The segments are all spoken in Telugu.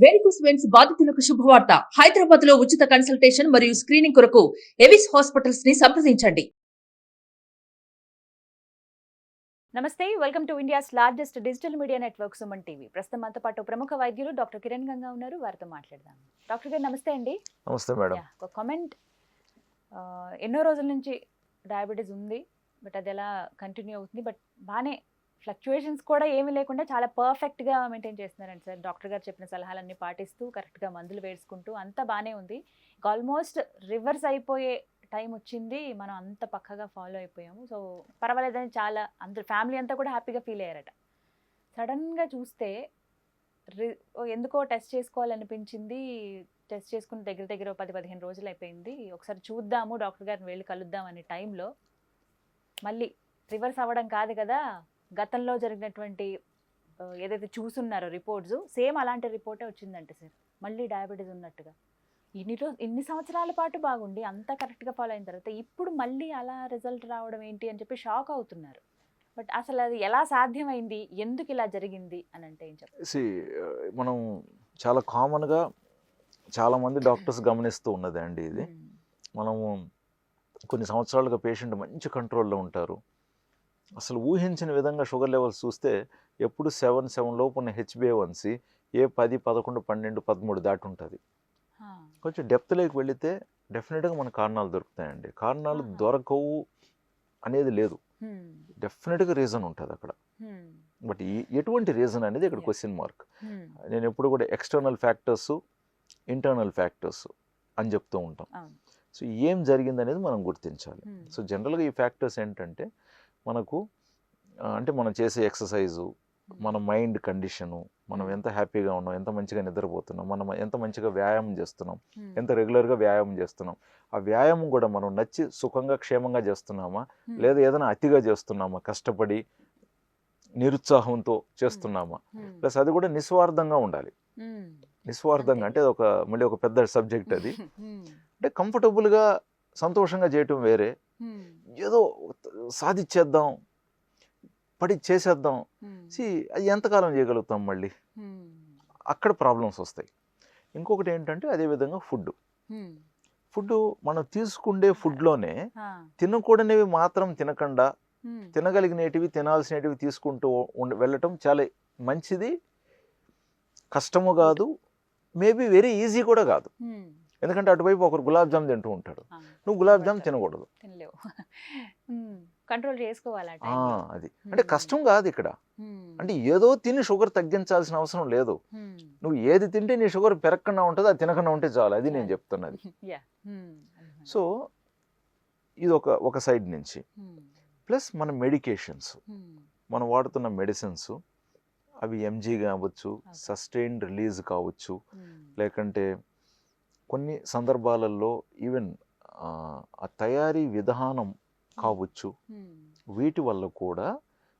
వెరికోస్ వెయిన్స్ బాధితులకు శుభవార్త. హైదరాబాద్ లో ఉచిత కన్సల్టేషన్ మరియు స్క్రీనింగ్ కొరకు ఎవిస్ హాస్పిటల్స్ ని సంప్రదించండి. నమస్తే, welcome to India's largest digital media network Suman TV. ప్రస్తుతం మనతో పాటు ప్రముఖ వైద్యులు డాక్టర్ కిరణ్ గంగా ఉన్నారు. వారితో మాట్లాడదాం. డాక్టర్ గారు నమస్తే అండి. నమస్తే మేడం. ఒక కామెంట్, ఎన్నో రోజుల నుంచి డయాబెటీస్ ఉంది, బట్ అది ఎలా కంటిన్యూ అవుతుంది, బట్ బాగానే ఫ్లక్చుయేషన్స్ కూడా ఏమీ లేకుండా చాలా పర్ఫెక్ట్గా మెయింటైన్ చేస్తున్నారండి సార్. డాక్టర్ గారు చెప్పిన సలహాలన్నీ పాటిస్తూ కరెక్ట్గా మందులు వేసుకుంటూ అంతా బాగానే ఉంది. ఆల్మోస్ట్ రివర్స్ అయిపోయే టైం వచ్చింది, మనం అంత పక్కగా ఫాలో అయిపోయాము. సో పర్వాలేదని చాలా అందరు ఫ్యామిలీ అంతా కూడా హ్యాపీగా ఫీల్ అయ్యారట. సడన్గా చూస్తే ఎందుకో టెస్ట్ చేసుకోవాలనిపించింది. టెస్ట్ చేసుకుని దగ్గర దగ్గర 10-15 రోజులు అయిపోయింది. ఒకసారి చూద్దాము, డాక్టర్ గారిని వెళ్ళి కలుద్దాం అనే టైంలో మళ్ళీ రివర్స్ అవ్వడం కాదు కదా, గతంలో జరిగినటువంటి ఏదైతే చూస్తున్నారో రిపోర్ట్స్ సేమ్ అలాంటి రిపోర్టే వచ్చిందంటే సార్, మళ్ళీ డయాబెటీస్ ఉన్నట్టుగా. ఇన్ని సంవత్సరాల పాటు బాగుండి అంతా కరెక్ట్గా ఫాలో అయిన తర్వాత ఇప్పుడు మళ్ళీ అలా రిజల్ట్ రావడం ఏంటి అని చెప్పి షాక్ అవుతున్నారు. బట్ అసలు అది ఎలా సాధ్యమైంది, ఎందుకు ఇలా జరిగింది అని అంటే ఏం చెప్పాలి? మనం చాలా కామన్గా చాలామంది డాక్టర్స్ గమనిస్తూ ఉన్నది అండి ఇది. మనము కొన్ని సంవత్సరాలుగా పేషెంట్ మంచి కంట్రోల్లో ఉంటారు. అసలు ఊహించిన విధంగా షుగర్ లెవెల్స్ చూస్తే ఎప్పుడు 7 లోపు ఉన్న HbA1c 10, 11, 12, 13 దాటి ఉంటుంది. కొంచెం డెప్త్లోకి వెళితే డెఫినెట్గా మన కారణాలు దొరుకుతాయండి. కారణాలు దొరకవు అనేది లేదు, డెఫినెట్గా రీజన్ ఉంటుంది అక్కడ. బట్ ఎటువంటి రీజన్ అనేది ఇక్కడ క్వశ్చన్ మార్క్. నేను ఎప్పుడు కూడా ఎక్స్టర్నల్ ఫ్యాక్టర్స్, ఇంటర్నల్ ఫ్యాక్టర్స్ అని చెప్తూ ఉంటాం. సో ఏం జరిగింది అనేది మనం గుర్తించాలి. సో జనరల్గా ఈ ఫ్యాక్టర్స్ ఏంటంటే మనకు అంటే మనం చేసే ఎక్సర్సైజు, మన మైండ్ కండిషను, మనం ఎంత హ్యాపీగా ఉన్నాం, ఎంత మంచిగా నిద్రపోతున్నాం, మనం ఎంత మంచిగా వ్యాయామం చేస్తున్నాం, ఎంత రెగ్యులర్గా వ్యాయామం చేస్తున్నాం, ఆ వ్యాయామం కూడా మనం నచ్చి సుఖంగా క్షేమంగా చేస్తున్నామా, లేదా ఏదైనా అతిగా చేస్తున్నామా, కష్టపడి నిరుత్సాహంతో చేస్తున్నామా, ప్లస్ అది కూడా నిస్వార్థంగా ఉండాలి. నిస్వార్థంగా అంటే మళ్ళీ ఒక పెద్ద సబ్జెక్ట్ అది. అంటే కంఫర్టబుల్గా సంతోషంగా చేయటం వేరే, ఏదో సాధించేద్దాం, పడి చేసేద్దాం, అది ఎంతకాలం చేయగలుగుతాం, మళ్ళీ అక్కడ ప్రాబ్లమ్స్ వస్తాయి. ఇంకొకటి ఏంటంటే అదేవిధంగా ఫుడ్ మనం తీసుకుండే ఫుడ్లోనే తినకూడనివి మాత్రం తినకుండా తినగలిగినటివి, తినాల్సినవి తీసుకుంటూ వెళ్ళటం చాలా మంచిది. కష్టము కాదు, మేబీ వెరీ ఈజీ కూడా కాదు. ఎందుకంటే అటువైపు ఒకరు గులాబ్ జామ్ తింటూ ఉంటాడు, నువ్వు గులాబ్ జామ్ తినకూడదు, కంట్రోల్ చేసుకోవాలి. అది అంటే కష్టం కాదు ఇక్కడ. అంటే ఏదో తిని షుగర్ తగ్గించాల్సిన అవసరం లేదు. నువ్వు ఏది తింటే నీ షుగర్ పెరగకుండా ఉంటుంది, అది తినకుండా ఉంటే చాలు. అది నేను చెప్తున్నది. సో ఇది ఒక సైడ్ నుంచి. ప్లస్ మన మెడికేషన్స్, మనం వాడుతున్న మెడిసిన్స్, అవి ఎంజీ కావచ్చు, సస్టైన్డ్ రిలీజ్ కావచ్చు, లేకంటే కొన్ని సందర్భాలలో ఈవెన్ ఆ తయారీ విధానం కావచ్చు, వీటి వల్ల కూడా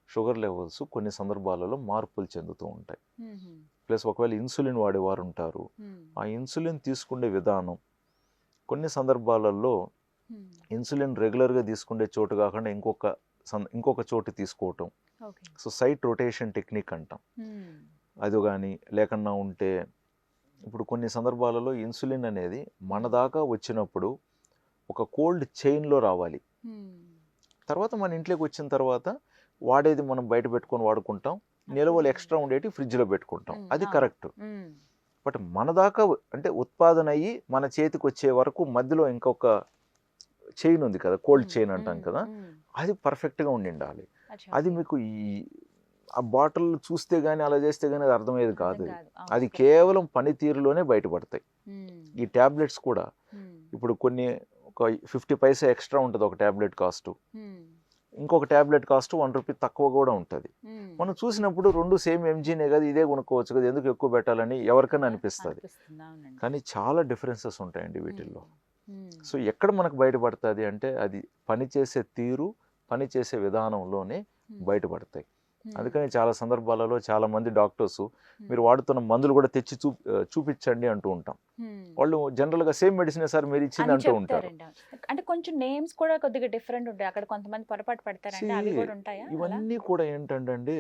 షుగర్ లెవెల్స్ కొన్ని సందర్భాలలో మార్పులు చెందుతూ ఉంటాయి. ప్లస్ ఒకవేళ ఇన్సులిన్ వాడేవారు ఉంటారు, ఆ ఇన్సులిన్ తీసుకునే విధానం కొన్ని సందర్భాలలో ఇన్సులిన్ రెగ్యులర్గా తీసుకునే చోటు కాకుండా ఇంకొక చోటు తీసుకోవటం, సో సైట్ రొటేషన్ టెక్నిక్ అంటాం. అది కానీ లేకుండా ఉంటే, ఇప్పుడు కొన్ని సందర్భాలలో ఇన్సులిన్ అనేది మన దాకా వచ్చినప్పుడు ఒక కోల్డ్ చైన్లో రావాలి. తర్వాత మన ఇంట్లోకి వచ్చిన తర్వాత వాడేది మనం బయట పెట్టుకొని వాడుకుంటాం, నిల్వలు ఎక్స్ట్రా ఉండేటి ఫ్రిడ్జ్లో పెట్టుకుంటాం, అది కరెక్ట్. బట్ మన దాకా అంటే ఉత్పాదన అయ్యి మన చేతికి వచ్చే వరకు మధ్యలో ఇంకొక చైన్ ఉంది కదా, కోల్డ్ చైన్ అంటాం కదా, అది పర్ఫెక్ట్గా ఉండాలి. అది మీకు ఆ బాటిల్ చూస్తే కానీ అలా చేస్తే కానీ అది అర్థమయ్యేది కాదు. అది కేవలం పనితీరులోనే బయటపడతాయి. ఈ ట్యాబ్లెట్స్ కూడా ఇప్పుడు కొన్ని ఒక 50 పైసా ఎక్స్ట్రా ఉంటుంది ఒక ట్యాబ్లెట్ కాస్ట్, ఇంకొక ట్యాబ్లెట్ కాస్ట్ 1 రూపీ తక్కువ కూడా ఉంటుంది. మనం చూసినప్పుడు రెండు సేమ్ ఎంజీనే కదా, ఇదే కొనుక్కోవచ్చు కదా, ఎందుకు ఎక్కువ పెట్టాలని ఎవరికైనా అనిపిస్తుంది. కానీ చాలా డిఫరెన్సెస్ ఉంటాయండి వీటిల్లో. సో ఎక్కడ మనకు బయటపడుతుంది అంటే అది పనిచేసే తీరు, పనిచేసే విధానంలోనే బయటపడతాయి. అందుకని చాలా సందర్భాలలో చాలా మంది డాక్టర్స్ మీరు వాడుతున్న మందులు కూడా తెచ్చి చూపించండి అంటూ ఉంటాం. వాళ్ళు జనరల్గా సేమ్ మెడిసిన్ సార్ మీరు ఇచ్చింది అంటూ ఉంటారు. అంటే కొంచెం నేమ్స్ కూడా కొద్దిగా డిఫరెంట్ ఉంటాయి, అక్కడ కొంతమంది పొరపాటు పడతారంటే అవి కూడా ఉంటాయా? ఇవన్నీ కూడా ఏంటంటే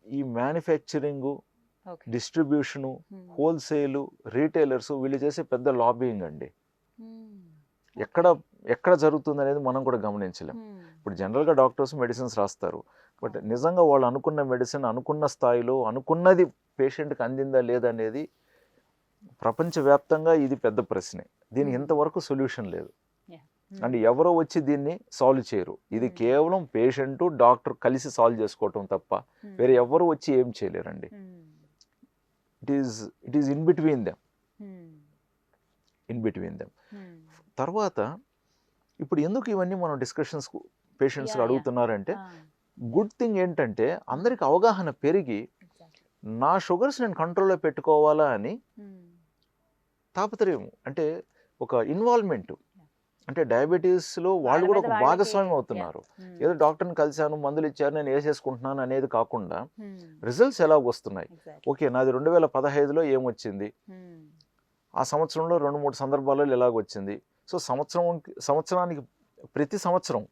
ఈ manufacturing okay distribution, wholesale, retailers వీళ్ళు చేసే పెద్ద లాబింగ్ అండి. ఎక్కడ జరుగుతుంది అనేది మనం కూడా గమనించలేం. ఇప్పుడు జనరల్గా డాక్టర్స్ మెడిసిన్స్ రాస్తారు, బట్ నిజంగా వాళ్ళు అనుకున్న మెడిసిన్ అనుకున్న స్థాయిలో అనుకున్నది పేషెంట్కి అందిందా లేదా అనేది ప్రపంచవ్యాప్తంగా ఇది పెద్ద ప్రశ్నే. దీనికి ఇంతవరకు సొల్యూషన్ లేదు అండ్ ఎవరో వచ్చి దీన్ని సాల్వ్ చేయరు. ఇది కేవలం పేషెంట్ డాక్టర్ కలిసి సాల్వ్ చేసుకోవటం తప్ప వేరే ఎవరు వచ్చి ఏం చేయలేరండి. It is in between them. తర్వాత ఇప్పుడు ఎందుకు ఇవన్నీ మనం డిస్కషన్స్ పేషెంట్స్ అడుగుతున్నారంటే, గుడ్ థింగ్ ఏంటంటే అందరికి అవగాహన పెరిగి నా షుగర్స్ నేను కంట్రోల్లో పెట్టుకోవాలా అని తాపత్రయం, అంటే ఒక ఇన్వాల్వ్మెంట్, అంటే డయాబెటీస్లో వాళ్ళు కూడా ఒక భాగస్వామ్యం అవుతున్నారు. ఏదో డాక్టర్ని కలిశాను, మందులు ఇచ్చారు, నేను వేసేసుకుంటున్నాను అనేది కాకుండా రిజల్ట్స్ ఎలా వస్తున్నాయి. ఓకే, నాది 2015లో ఏమొచ్చింది, ఆ సంవత్సరంలో 2-3 సందర్భాల్లో ఎలాగొచ్చింది. సో సంవత్సరానికి ప్రతి సంవత్సరం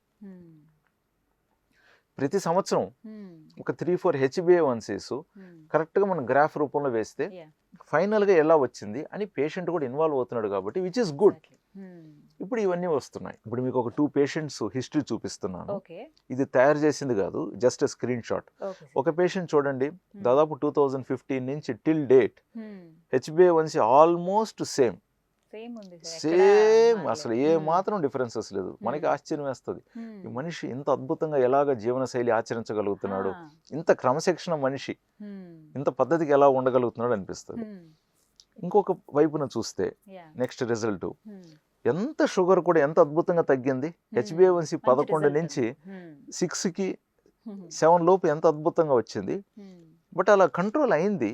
ఒక 3-4 HbA1cs కరెక్ట్గా మనం గ్రాఫ్ రూపంలో వేస్తే ఫైనల్గా ఎలా వచ్చింది అని పేషెంట్ కూడా ఇన్వాల్వ్ అవుతున్నాడు కాబట్టి విచ్ ఇస్ గుడ్. ఇప్పుడు ఇవన్నీ వస్తున్నాయి. ఇప్పుడు మీకు ఒక 2 పేషెంట్స్ హిస్టరీ చూపిస్తున్నాను. ఇది తయారు చేసింది కాదు, జస్ట్ స్క్రీన్ షాట్. ఒక పేషెంట్ చూడండి, దాదాపు 2015 నుంచి till date HbA1c almost same, అసలు ఏ మాత్రం డిఫరెన్సెస్ లేదు. మనకి ఆశ్చర్యం వేస్తుంది, ఈ మనిషి ఇంత అద్భుతంగా ఎలాగ జీవనశైలి ఆచరించగలుగుతున్నాడు, ఇంత క్రమశిక్షణ మనిషి ఇంత పద్ధతికి ఎలా ఉండగలుగుతున్నాడు అనిపిస్తుంది. ఇంకొక వైపున చూస్తే నెక్స్ట్ రిజల్ట్ ఎంత షుగర్ కూడా ఎంత అద్భుతంగా తగ్గింది. HbA1c 11 నుంచి 6కి 7 లోపు ఎంత అద్భుతంగా వచ్చింది. బట్ అలా కంట్రోల్ అయింది.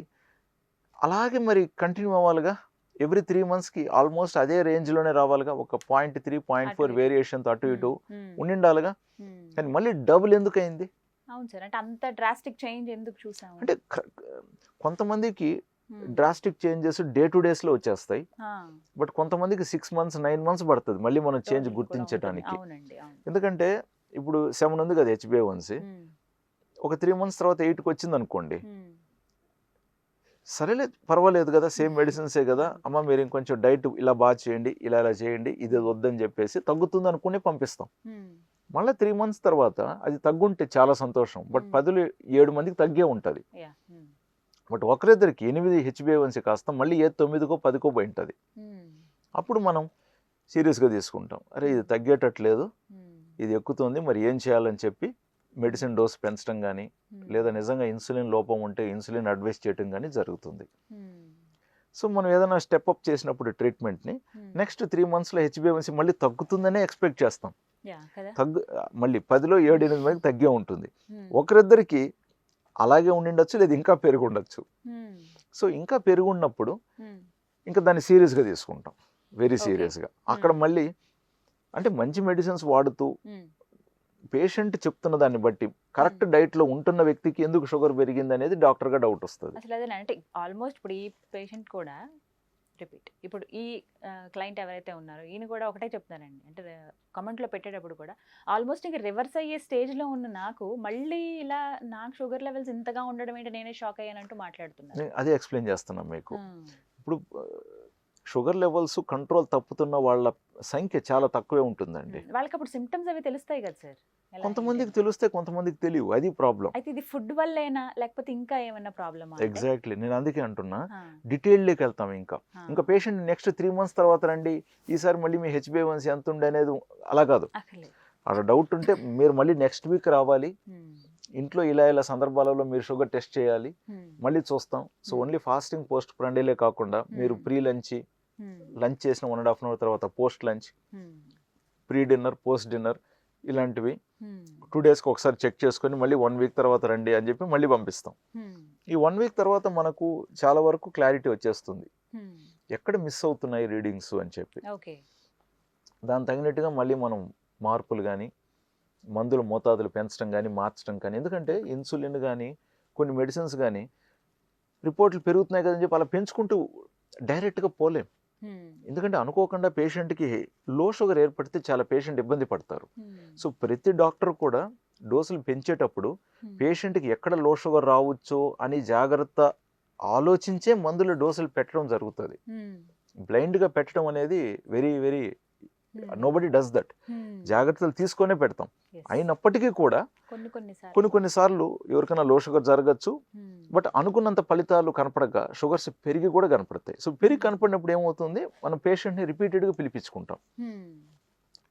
అలాగే మరి కంటిన్యూ అవ్వాలిగా, ఎవ్రీ 3 monthsకి ఆల్మోస్ట్ అదే రేంజ్లోనే రావాలిగా, ఒక 0.3, 0.4 వేరియేషన్తో అటు ఇటు ఉండాలిగా. కానీ మళ్ళీ డబుల్ ఎందుకు అయింది? అవును సార్, అంటే అంత డ్రాస్టిక్ చేంజ్ ఎందుకు చూసాము అంటే కొంతమందికి డ్రాస్టిక్ చేంజెస్ డే టు డేస్లో వచ్చేస్తాయి, బట్ కొంతమందికి 6 months 9 months పడుతుంది మళ్ళీ మనం చేంజ్ గుర్తించడానికి. ఎందుకంటే ఇప్పుడు 7 ఉంది కదా HbA1c, ఒక 3 months తర్వాత 8కి వచ్చింది అనుకోండి, సరేలే పర్వాలేదు కదా, సేమ్ మెడిసిన్సే కదా అమ్మ, మీరు ఇంకొంచెం డైట్ ఇలా బాగా చేయండి, ఇలా చేయండి, ఇది వద్దని చెప్పేసి తగ్గుతుంది అనుకుని పంపిస్తాం. మళ్ళీ 3 months తర్వాత అది తగ్గుంటే చాలా సంతోషం, బట్ 10లో 7 మందికి తగ్గే ఉంటుంది. బట్ ఒకరిద్దరికి 8 HbA1c కాస్త మళ్ళీ 9కో 10కో పోయి ఉంటుంది. అప్పుడు మనం సీరియస్గా తీసుకుంటాం, అరే ఇది తగ్గేటట్లేదు, ఇది ఎక్కుతుంది, మరి ఏం చేయాలని చెప్పి మెడిసిన్ డోస్ పెంచడం కానీ, లేదా నిజంగా ఇన్సులిన్ లోపం ఉంటే ఇన్సులిన్ అడ్వైస్ చేయడం కానీ జరుగుతుంది. సో మనం ఏదైనా స్టెప్ అప్ చేసినప్పుడు ట్రీట్మెంట్ని నెక్స్ట్ 3 monthsలో HbA1c మళ్ళీ తగ్గుతుందనే ఎక్స్పెక్ట్ చేస్తాం. మళ్ళీ 10లో 7-8 మందికి తగ్గే ఉంటుంది. ఒకరిద్దరికి అలాగే ఉండిండొచ్చు, లేదా ఇంకా పెరిగి ఉండొచ్చు. సో ఇంకా పెరిగి ఉన్నప్పుడు ఇంకా దాన్ని సీరియస్గా తీసుకుంటాం, వెరీ సీరియస్గా. అక్కడ మళ్ళీ అంటే మంచి మెడిసిన్స్ వాడుతూ పేషెంట్ చెప్తున్న దాన్ని బట్టి కరెక్ట్ డైట్లో ఉంటున్న వ్యక్తికి ఎందుకు షుగర్ పెరిగింది అనేది డాక్టర్గా డౌట్ వస్తుంది. అసలు అదే అంటే ఆల్మోస్ట్ ఇప్పుడు ఈ పేషెంట్ కూడా రిపీట్, ఇప్పుడు ఈ క్లయింట్ ఎవరైతే ఉన్నారో ఈయన కూడా ఒకటే చెప్తున్నారండి, అంటే కమెంట్లో పెట్టేటప్పుడు కూడా ఆల్మోస్ట్ ఇంకా రివర్స్ అయ్యే స్టేజ్లో ఉన్న నాకు మళ్ళీ ఇలా నాకు షుగర్ లెవెల్స్ ఇంతగా ఉండడం ఏంటి, నేనే షాక్ అయ్యానంటూ మాట్లాడుతున్నాను. అదే ఎక్స్ప్లెయిన్ చేస్తున్నాను మీకు. ఇప్పుడు షుగర్ లెవెల్స్ కంట్రోల్ తప్పుతున్న వాళ్ళ సంఖ్య చాలా తక్కువే ఉంటుందండి. వాళ్ళకి అప్పుడు సిమ్టమ్స్ అవి తెలుస్తాయి కదా సార్, కొంతమందికి తెలుస్తాయి, కొంతమందికి తెలియవు, అది ప్రాబ్లం. అయితే ఇది ఫుడ్ వల్లేనా లేకపోతే ఇంకా ఏమైనా ప్రాబ్లమ్? ఎగ్జాక్ట్లీ, నేను అందుకే అంటున్నా డీటెయిల్లోకి వెళ్తాం. ఇంకా పేషెంట్ నెక్స్ట్ 3 months తర్వాత రండి, ఈసారి మళ్ళీ మీ HbA1c ఎంత ఉండే అనేది అలా కాదు. అక్కడ డౌట్ ఉంటే మీరు మళ్ళీ నెక్స్ట్ వీక్ రావాలి, ఇంట్లో ఇలా సందర్భాలలో మీరు షుగర్ టెస్ట్ చేయాలి, మళ్ళీ చూస్తాం. సో ఓన్లీ ఫాస్టింగ్ పోస్ట్ ప్రండేలే కాకుండా మీరు ప్రీ లంచ్ చేసిన 1.5 hour తర్వాత post lunch, pre dinner, post dinner ఇలాంటివి 2 daysకి ఒకసారి చెక్ చేసుకొని మళ్ళీ 1 week తర్వాత రండి అని చెప్పి మళ్ళీ పంపిస్తాం. ఈ 1 week తర్వాత మనకు చాలా వరకు క్లారిటీ వచ్చేస్తుంది ఎక్కడ మిస్ అవుతున్నాయి రీడింగ్స్ అని చెప్పి. దాని తగినట్టుగా మళ్ళీ మనం మార్పులు కానీ, మందుల మోతాదులు పెంచడం కానీ, మార్చడం కానీ, ఎందుకంటే ఇన్సులిన్ కానీ కొన్ని మెడిసిన్స్ కానీ రిపోర్ట్లు పెరుగుతున్నాయి కదని చెప్పి అలా పెంచుకుంటూ డైరెక్ట్గా పోలేం. ఎందుకంటే అనుకోకుండా పేషెంట్కి లో షుగర్ ఏర్పడితే చాలా పేషెంట్ ఇబ్బంది పడతారు. సో ప్రతి డాక్టర్ కూడా డోసులు పెంచేటప్పుడు పేషెంట్కి ఎక్కడ లో షుగర్ రావచ్చో అని జాగ్రత్త ఆలోచించే మందుల డోసులు పెట్టడం జరుగుతుంది. బ్లైండ్గా పెట్టడం అనేది very very nobody does that. జాగ్రత్తలు తీసుకొనే పెడతాం. అయినప్పటికీ కూడా కొన్నిసార్లు ఎవరికైనా లో షుగర్ జరగచ్చు, బట్ అనుకున్నంత ఫలితాలు కనపడక షుగర్స్ పెరిగి కూడా కనపడతాయి. సో పెరిగి కనపడినప్పుడు ఏమవుతుంది, మనం పేషెంట్ని రిపీటెడ్గా పిలిపించుకుంటాం.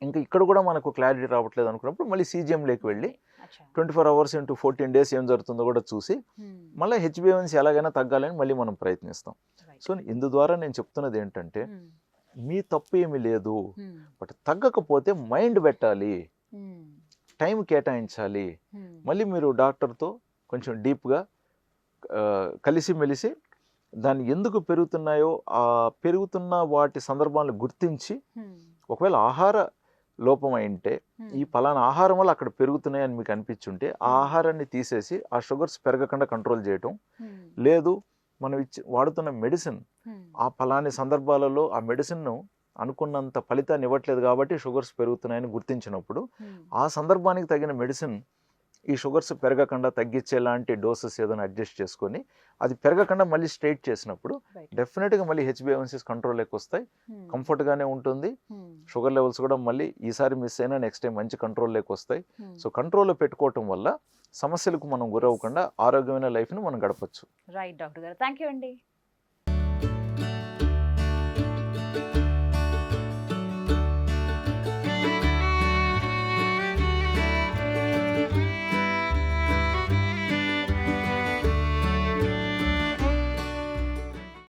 ఇంకా ఇక్కడ కూడా మనకు క్లారిటీ రావట్లేదు అనుకున్నప్పుడు మళ్ళీ CGMలోకి వెళ్ళి 24 hours into 14 days ఏం జరుగుతుందో కూడా చూసి మళ్ళీ HbA1c ఎలాగైనా తగ్గాలని మళ్ళీ మనం ప్రయత్నిస్తాం. సో ఇందు ద్వారా నేను చెప్తున్నది ఏంటంటే, మీ తప్పు ఏమీ లేదు, బట్ తగ్గకపోతే మైండ్ పెట్టాలి, టైం కేటాయించాలి. మళ్ళీ మీరు డాక్టర్తో కొంచెం డీప్గా కలిసిమెలిసి దాన్ని ఎందుకు పెరుగుతున్నాయో ఆ పెరుగుతున్న వాటి సందర్భాలను గుర్తించి, ఒకవేళ ఆహార లోపం అయింటే ఈ పలానా ఆహారం వల్ల అక్కడ పెరుగుతున్నాయని మీకు అనిపించుంటే ఆ ఆహారాన్ని తీసేసి ఆ షుగర్స్ పెరగకుండా కంట్రోల్ చేయటం. లేదు, మనం వాడుతున్న మెడిసిన్ ఆ ఫలాని సందర్భాలలో ఆ మెడిసిన్ను అనుకున్నంత ఫలితాన్ని ఇవ్వట్లేదు కాబట్టి షుగర్స్ పెరుగుతున్నాయని గుర్తించినప్పుడు ఆ సందర్భానికి తగిన మెడిసిన్ ఈ షుగర్స్ పెరగకుండా తగ్గించేలాంటి డోసెస్ ఏదైనా అడ్జస్ట్ చేసుకొని అది పెరగకుండా మళ్ళీ స్ట్రైట్ చేసినప్పుడు డెఫినెట్గా మళ్ళీ HbA1c కంట్రోల్లోకి వస్తాయి, కంఫర్ట్గానే ఉంటుంది. షుగర్ లెవెల్స్ కూడా మళ్ళీ ఈసారి మిస్ అయినా నెక్స్ట్ టైం మంచి కంట్రోల్లోకి వస్తాయి. సో కంట్రోల్లో పెట్టుకోవటం వల్ల సమస్యలకు మనం గురవ్వకుండా ఆరోగ్యమైన లైఫ్ని మనం గడపచ్చు. రైట్ డాక్టర్ గారు, థ్యాంక్ యూ అండి.